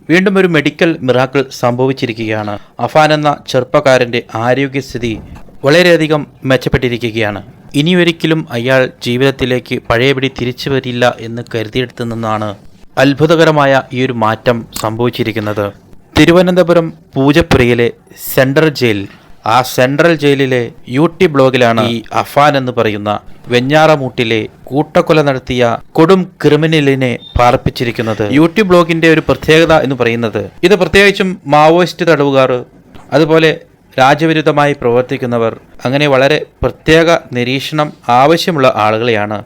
വീണ്ടും ഒരു medical miracle സംഭവിച്ചിരിക്കുകയാണ്. Affan എന്ന ചെറുപ്പക്കാരന്റെ ആരോഗ്യസ്ഥിതി വളരെയധികം മെച്ചപ്പെട്ടിരിക്കുകയാണ്. ഇനിയൊരിക്കലും അയാൾ ജീവിതത്തിലേക്ക് പഴയപടി തിരിച്ചു വരില്ല എന്ന് കരുതിയെടുത്തു നിന്നാണ് അത്ഭുതകരമായ ഈ ഒരു മാറ്റം സംഭവിച്ചിരിക്കുന്നത്. തിരുവനന്തപുരം പൂജപ്പുരയിലെ സെൻട്രൽ ജയിൽ, ആ സെൻട്രൽ ജയിലിലെ യൂട്യൂബ് ബ്ലോഗിലാണ് ഈ അഫാൻ എന്ന് പറയുന്ന വെഞ്ഞാറമൂട്ടിലെ കൂട്ടക്കൊല നടത്തിയ കൊടും ക്രിമിനലിനെ പാർപ്പിച്ചിരിക്കുന്നത്. യൂട്യൂബ് ബ്ലോഗിന്റെ ഒരു പ്രത്യേകത എന്ന് പറയുന്നത്, ഇത് പ്രത്യേകിച്ചും മാവോയിസ്റ്റ് തടവുകാർ, അതുപോലെ രാജ്യവിരുദ്ധമായി പ്രവർത്തിക്കുന്നവർ, അങ്ങനെ വളരെ പ്രത്യേക നിരീക്ഷണം ആവശ്യമുള്ള ആളുകളെയാണ്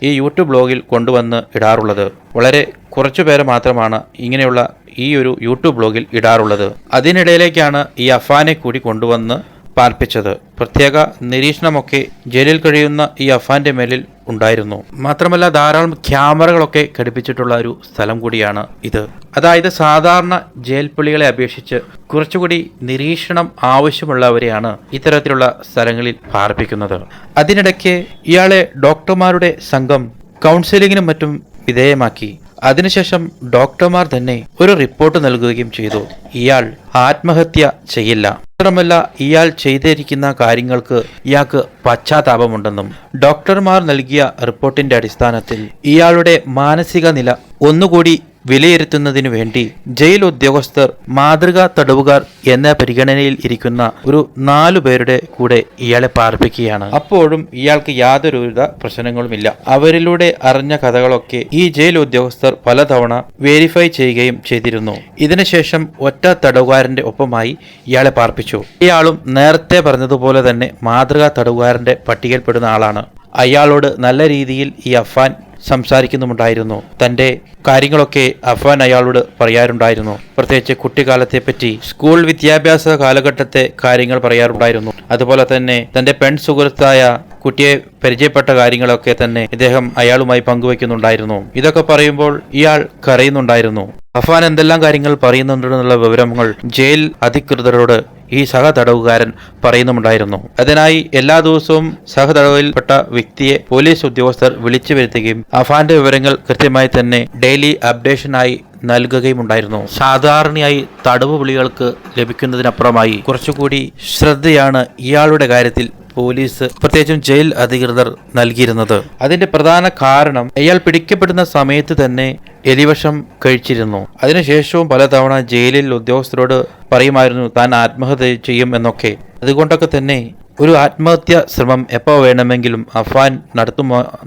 ഈ യൂട്യൂബ് ബ്ലോഗിൽ കൊണ്ടുവന്ന് ഇടാറുള്ളത്. വളരെ കുറച്ചു പേരെ മാത്രമാണ് ഇങ്ങനെയുള്ള ഈ ഒരു യൂട്യൂബ് ബ്ലോഗിൽ ഇടാറുള്ളത്. അതിനിടയിലേക്കാണ് ഈ അഫാനെ കൂടി കൊണ്ടുവന്ന് പാർപ്പിച്ചത്. പ്രത്യേക നിരീക്ഷണമൊക്കെ ജയിലിൽ കഴിയുന്ന ഈ അഫാന്റെ മേലിൽ ഉണ്ടായിരുന്നു. മാത്രമല്ല ധാരാളം ക്യാമറകളൊക്കെ ഘടിപ്പിച്ചിട്ടുള്ള ഒരു സ്ഥലം കൂടിയാണ് ഇത്. അതായത് സാധാരണ ജയിൽ പുള്ളികളെ അപേക്ഷിച്ച് കുറച്ചുകൂടി നിരീക്ഷണം ആവശ്യമുള്ളവരെയാണ് ഇത്തരത്തിലുള്ള സ്ഥലങ്ങളിൽ പാർപ്പിക്കുന്നത്. അതിനിടയ്ക്ക് ഇയാളെ ഡോക്ടർമാരുടെ സംഘം കൗൺസിലിങ്ങിനും മറ്റും വിധേയമാക്കി. അതിനുശേഷം ഡോക്ടർമാർ തന്നെ ഒരു റിപ്പോർട്ട് നൽകുകയും ചെയ്തു. ഇയാൾ ആത്മഹത്യ ചെയ്യില്ല, മാത്രമല്ല ഇയാൾ ചെയ്തിരിക്കുന്ന കാര്യങ്ങൾക്ക് ഇയാൾക്ക് പശ്ചാത്താപമുണ്ടെന്നും ഡോക്ടർമാർ നൽകിയ റിപ്പോർട്ടിന്റെ അടിസ്ഥാനത്തിൽ ഇയാളുടെ മാനസിക നില ഒന്നുകൂടി വിലയിരുത്തുന്നതിനു വേണ്ടി ജയിൽ ഉദ്യോഗസ്ഥർ മാതൃകാ തടവുകാർ എന്ന പരിഗണനയിൽ ഇരിക്കുന്ന ഒരു 4 പേരുടെ കൂടെ ഇയാളെ പാർപ്പിക്കുകയാണ്. അപ്പോഴും ഇയാൾക്ക് യാതൊരുവിധ പ്രശ്നങ്ങളുമില്ല. അവരിലൂടെ അറിഞ്ഞ കഥകളൊക്കെ ഈ ജയിൽ ഉദ്യോഗസ്ഥർ പലതവണ വെരിഫൈ ചെയ്യുകയും ചെയ്തിരുന്നു. ഇതിനുശേഷം ഒറ്റ തടവുകാരന്റെ ഒപ്പമായി ഇയാളെ പാർപ്പിച്ചു. ഇയാളും നേരത്തെ പറഞ്ഞതുപോലെ തന്നെ മാതൃകാ തടവുകാരന്റെ പട്ടികയിൽപ്പെടുന്ന ആളാണ്. അയാളോട് നല്ല രീതിയിൽ ഈ അഫാൻ സംസാരിക്കുന്നുമുണ്ടായിരുന്നു. തന്റെ കാര്യങ്ങളൊക്കെ അഫാൻ അയാളോട് പറയാറുണ്ടായിരുന്നു. പ്രത്യേകിച്ച് കുട്ടിക്കാലത്തെപ്പറ്റി, സ്കൂൾ വിദ്യാഭ്യാസ കാലഘട്ടത്തെ കാര്യങ്ങൾ പറയാറുണ്ടായിരുന്നു. അതുപോലെ തന്നെ തന്റെ പെൺ സുഹൃത്തായ കുട്ടിയെ പരിചയപ്പെട്ട കാര്യങ്ങളൊക്കെ തന്നെ ഇദ്ദേഹം അയാളുമായി പങ്കുവയ്ക്കുന്നുണ്ടായിരുന്നു. ഇതൊക്കെ പറയുമ്പോൾ ഇയാൾ കരയുന്നുണ്ടായിരുന്നു. അഫാൻ എന്തെല്ലാം കാര്യങ്ങൾ പറയുന്നുണ്ടെന്നുള്ള വിവരങ്ങൾ ജയിൽ അധികൃതരോട് ഈ സഹതടവുകാരൻ പറയുന്നുമുണ്ടായിരുന്നു. അതിനായി എല്ലാ ദിവസവും സഹതടവിൽപ്പെട്ട വ്യക്തിയെ പോലീസ് ഉദ്യോഗസ്ഥർ വിളിച്ചു വരുത്തുകയും അഫാന്റെ വിവരങ്ങൾ കൃത്യമായി തന്നെ ഡെയിലി അപ്ഡേഷനായി നൽകുകയുമുണ്ടായിരുന്നു. സാധാരണയായി തടവ് വിളികൾക്ക് ലഭിക്കുന്നതിനപ്പുറമായി കുറച്ചുകൂടി ശ്രദ്ധയാണ് ഇയാളുടെ കാര്യത്തിൽ പോലീസ്, പ്രത്യേകിച്ചും ജയിൽ അധികൃതർ നൽകിയിരുന്നത്. അതിന്റെ പ്രധാന കാരണം ഇയാൾ പിടിക്കപ്പെടുന്ന സമയത്ത് തന്നെ എലിവിഷം കഴിച്ചിരുന്നു. അതിനുശേഷവും പലതവണ ജയിലിൽ ഉദ്യോഗസ്ഥരോട് പറയുമായിരുന്നു താൻ ആത്മഹത്യ ചെയ്യും എന്നൊക്കെ. അതുകൊണ്ടൊക്കെ തന്നെ ഒരു ആത്മഹത്യാ ശ്രമം എപ്പോൾ വേണമെങ്കിലും അഫാൻ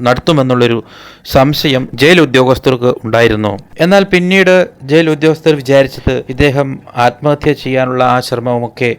നടത്തുമെന്നുള്ളൊരു സംശയം ജയിൽ ഉദ്യോഗസ്ഥർക്ക് ഉണ്ടായിരുന്നു. എന്നാൽ പിന്നീട് ജയിൽ ഉദ്യോഗസ്ഥർ വിചാരിച്ചത് ഇദ്ദേഹം ആത്മഹത്യ ചെയ്യാനുള്ള ആ ശ്രമമൊക്കെ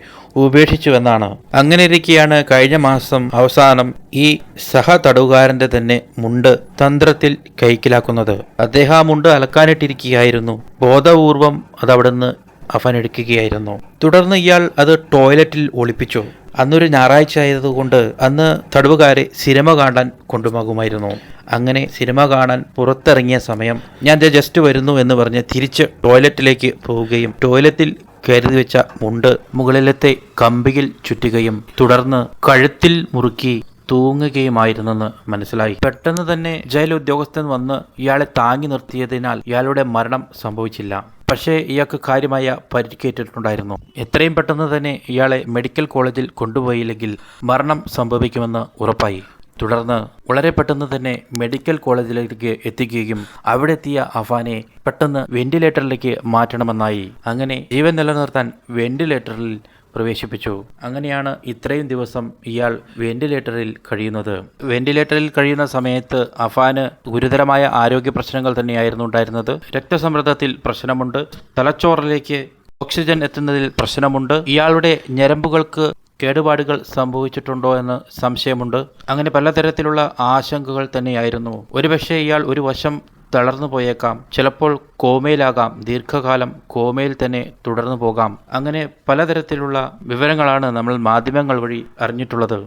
ഉപേക്ഷിച്ചുവെന്നാണ്. അങ്ങനെ ഇരിക്കെയാണ് കഴിഞ്ഞ മാസം അവസാനം ഈ സഹതടവുകാരന്റെ തന്നെ മുണ്ട് തന്ത്രത്തിൽ കൈക്കലാക്കുന്നത്. അദ്ദേഹം ആ മുണ്ട് അലക്കാനിട്ടിരിക്കുകയായിരുന്നു. ബോധപൂർവം അതവിടുന്ന് അഫാൻ എടുക്കുകയായിരുന്നു. തുടർന്ന് ഇയാൾ അത് ടോയ്ലറ്റിൽ ഒളിപ്പിച്ചു. അന്നൊരു ഞായറാഴ്ച ആയതുകൊണ്ട് അന്ന് തടവുകാരെ സിനിമ കാണാൻ കൊണ്ടുപോകുമായിരുന്നു. അങ്ങനെ സിനിമ കാണാൻ പുറത്തിറങ്ങിയ സമയം ഞാൻ ജസ്റ്റ് വരുന്നു എന്ന് പറഞ്ഞ് തിരിച്ച് ടോയ്ലറ്റിലേക്ക് പോവുകയും ടോയ്ലറ്റിൽ കരുതി വെച്ച മുണ്ട് മുകളിലത്തെ കമ്പിയിൽ ചുറ്റുകയും തുടർന്ന് കഴുത്തിൽ മുറുക്കി തൂങ്ങുകയുമായിരുന്നെന്ന് മനസ്സിലായി. പെട്ടെന്ന് തന്നെ ജയിൽ ഉദ്യോഗസ്ഥൻ വന്ന് ഇയാളെ താങ്ങി നിർത്തിയതിനാൽ ഇയാളുടെ മരണം സംഭവിച്ചില്ല. പക്ഷേ ഇയാൾക്ക് കാര്യമായ പരിക്കേറ്റിട്ടുണ്ടായിരുന്നു. എത്രയും പെട്ടെന്ന് തന്നെ ഇയാളെ മെഡിക്കൽ കോളേജിൽ കൊണ്ടുപോയില്ലെങ്കിൽ മരണം സംഭവിക്കുമെന്ന് ഉറപ്പായി. തുടർന്ന് വളരെ പെട്ടെന്ന് തന്നെ മെഡിക്കൽ കോളേജിലേക്ക് എത്തിക്കുകയും അവിടെ എത്തിയ അഫാനെ പെട്ടെന്ന് വെന്റിലേറ്ററിലേക്ക് മാറ്റണമെന്നായി. അങ്ങനെ ജീവൻ നിലനിർത്താൻ വെന്റിലേറ്ററിൽ പ്രവേശിപ്പിച്ചു. അങ്ങനെയാണ് ഇത്രയും ദിവസം ഇയാൾ വെന്റിലേറ്ററിൽ കഴിയുന്നത്. വെന്റിലേറ്ററിൽ കഴിയുന്ന സമയത്ത് അഫാന് ഗുരുതരമായ ആരോഗ്യ പ്രശ്നങ്ങൾ തന്നെയായിരുന്നു ഉണ്ടായിരുന്നത്. രക്തസമ്മർദ്ദത്തിൽ പ്രശ്നമുണ്ട്, തലച്ചോറിലേക്ക് ഓക്സിജൻ എത്തുന്നതിൽ പ്രശ്നമുണ്ട്, ഇയാളുടെ ഞരമ്പുകൾക്ക് കേടുപാടുകൾ സംഭവിച്ചിട്ടുണ്ടോ എന്ന് സംശയമുണ്ട്. അങ്ങനെ പലതരത്തിലുള്ള ആശങ്കകൾ തന്നെയായിരുന്നു. ഒരുപക്ഷെ ഇയാൾ ഒരു വശം തളർന്നു പോയേക്കാം, ചിലപ്പോൾ കോമയിലാകാം, ദീർഘകാലം കോമയിൽ തന്നെ തുടർന്നു പോകാം. അങ്ങനെ പലതരത്തിലുള്ള വിവരങ്ങളാണ് നമ്മൾ മാധ്യമങ്ങൾ വഴി അറിഞ്ഞിട്ടുള്ളത്.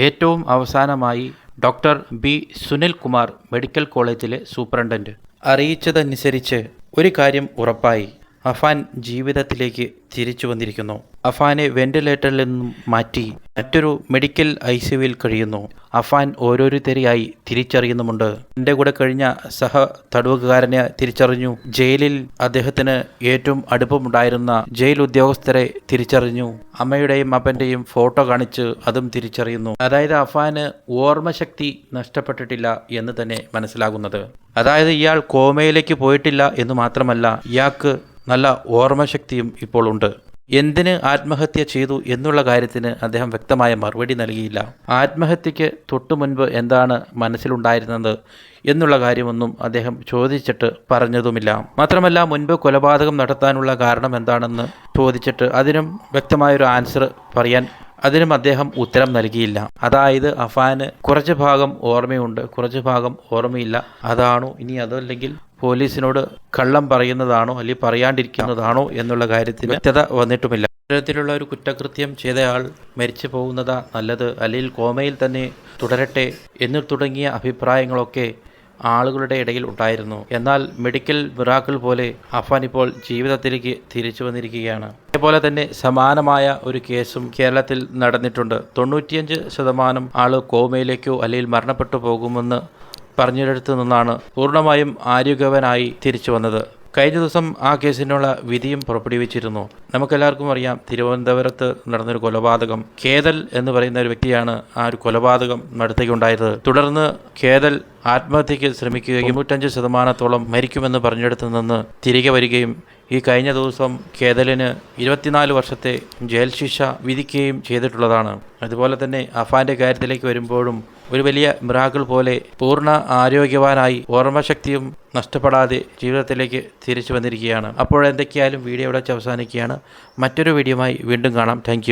ഏറ്റവും അവസാനമായി doctor B Sunil Kumar, medical കോളേജിലെ സൂപ്രണ്ടന്റ്, അറിയിച്ചതനുസരിച്ച് ഒരു കാര്യം ഉറപ്പായി. അഫാൻ ജീവിതത്തിലേക്ക് തിരിച്ചു വന്നിരിക്കുന്നു. അഫാനെ വെന്റിലേറ്ററിൽ നിന്നും മാറ്റി മറ്റൊരു മെഡിക്കൽ ICUവിൽ കഴിയുന്നു. അഫാൻ ഓരോരുത്തരെയായി തിരിച്ചറിയുന്നുമുണ്ട്. എൻ്റെ കൂടെ കഴിഞ്ഞ സഹ തടവുകാരനെ തിരിച്ചറിഞ്ഞു. ജയിലിൽ അദ്ദേഹത്തിന് ഏറ്റവും അടുപ്പമുണ്ടായിരുന്ന ജയിൽ ഉദ്യോഗസ്ഥരെ തിരിച്ചറിഞ്ഞു. അമ്മയുടെയും അപ്പൻ്റെയും ഫോട്ടോ കാണിച്ച് അതും തിരിച്ചറിയുന്നു. അതായത് അഫാന് ഓർമ്മശക്തി നഷ്ടപ്പെട്ടിട്ടില്ല എന്ന് തന്നെ മനസ്സിലാകുന്നത്. അതായത് ഇയാൾ കോമയിലേക്ക് പോയിട്ടില്ല എന്ന് മാത്രമല്ല, ഇയാൾക്ക് നല്ല ഓർമ്മശക്തിയും ഇപ്പോൾ ഉണ്ട്. എന്തിന് ആത്മഹത്യ ചെയ്തു എന്നുള്ള കാര്യത്തിന് അദ്ദേഹം വ്യക്തമായ മറുപടി നൽകിയില്ല. ആത്മഹത്യക്ക് തൊട്ടു മുൻപ് എന്താണ് മനസ്സിലുണ്ടായിരുന്നത് എന്നുള്ള കാര്യമൊന്നും അദ്ദേഹം ചോദിച്ചിട്ട് പറഞ്ഞതുമില്ല. മാത്രമല്ല, മുൻപ് കൊലപാതകം നടത്താനുള്ള കാരണം എന്താണെന്ന് ചോദിച്ചിട്ട് അതിനും വ്യക്തമായൊരു ആൻസർ പറയാൻ അതിനും അദ്ദേഹം ഉത്തരം നൽകിയില്ല. അതായത് അഫാന് കുറച്ച് ഭാഗം ഓർമ്മയുണ്ട്, കുറച്ച് ഭാഗം ഓർമ്മയില്ല. അതാണോ ഇനി അതല്ലെങ്കിൽ പോലീസിനോട് കള്ളം പറയുന്നതാണോ അല്ലെങ്കിൽ പറയാണ്ടിരിക്കുന്നതാണോ എന്നുള്ള കാര്യത്തിൽ വ്യക്തത വന്നിട്ടുമില്ല. ഇത്തരത്തിലുള്ള ഒരു കുറ്റകൃത്യം ചെയ്തയാൾ മരിച്ചു പോകുന്നതാ നല്ലത്, അല്ലെങ്കിൽ കോമയിൽ തന്നെ തുടരട്ടെ എന്ന് തുടങ്ങിയ അഭിപ്രായങ്ങളൊക്കെ ആളുകളുടെ ഇടയിൽ ഉണ്ടായിരുന്നു. എന്നാൽ മെഡിക്കൽ മിറാക്കിൾ പോലെ അഫാൻ ഇപ്പോൾ ജീവിതത്തിലേക്ക് തിരിച്ചു വന്നിരിക്കുകയാണ്. അതേപോലെ തന്നെ സമാനമായ ഒരു കേസും കേരളത്തിൽ നടന്നിട്ടുണ്ട്. 95% ആൾ കോമയിലേക്കോ അല്ലെങ്കിൽ മരണപ്പെട്ടു പോകുമെന്ന് പറഞ്ഞിടത്തു നിന്നാണ് പൂർണ്ണമായും ആരോഗ്യവാനായി തിരിച്ചു വന്നത്. കഴിഞ്ഞ ദിവസം ആ കേസിനുള്ള വിധിയും പുറപ്പെടുവിച്ചിരുന്നു. നമുക്കെല്ലാവർക്കും അറിയാം, തിരുവനന്തപുരത്ത് നടന്നൊരു കൊലപാതകം. കേതൽ എന്ന് പറയുന്ന ഒരു വ്യക്തിയാണ് ആ ഒരു കൊലപാതകം നടത്തുകയുണ്ടായത്. തുടർന്ന് കേതൽ ആത്മഹത്യയ്ക്ക് ശ്രമിക്കുകയും 95% മരിക്കുമെന്ന് പറഞ്ഞിടത്തു നിന്ന് തിരികെ വരികയും ഈ കഴിഞ്ഞ ദിവസം കേതലിന് 24 വർഷത്തെ ജയിൽ ശിക്ഷ വിധിക്കുകയും ചെയ്തിട്ടുള്ളതാണ്. അതുപോലെ തന്നെ അഫാന്റെ കാര്യത്തിലേക്ക് വരുമ്പോഴും ഒരു വലിയ മിറാക്കിൾ പോലെ പൂർണ്ണ ആരോഗ്യവാനായി ഓർമ്മശക്തിയും നഷ്ടപ്പെടാതെ ജീവിതത്തിലേക്ക് തിരിച്ചു വന്നിരിക്കുകയാണ്. അപ്പോൾ എന്തൊക്കെയായാലും വീഡിയോ ഇവിടെ അവസാനിക്കുകയാണ്. മറ്റൊരു വീഡിയോയുമായി വീണ്ടും കാണാം. താങ്ക്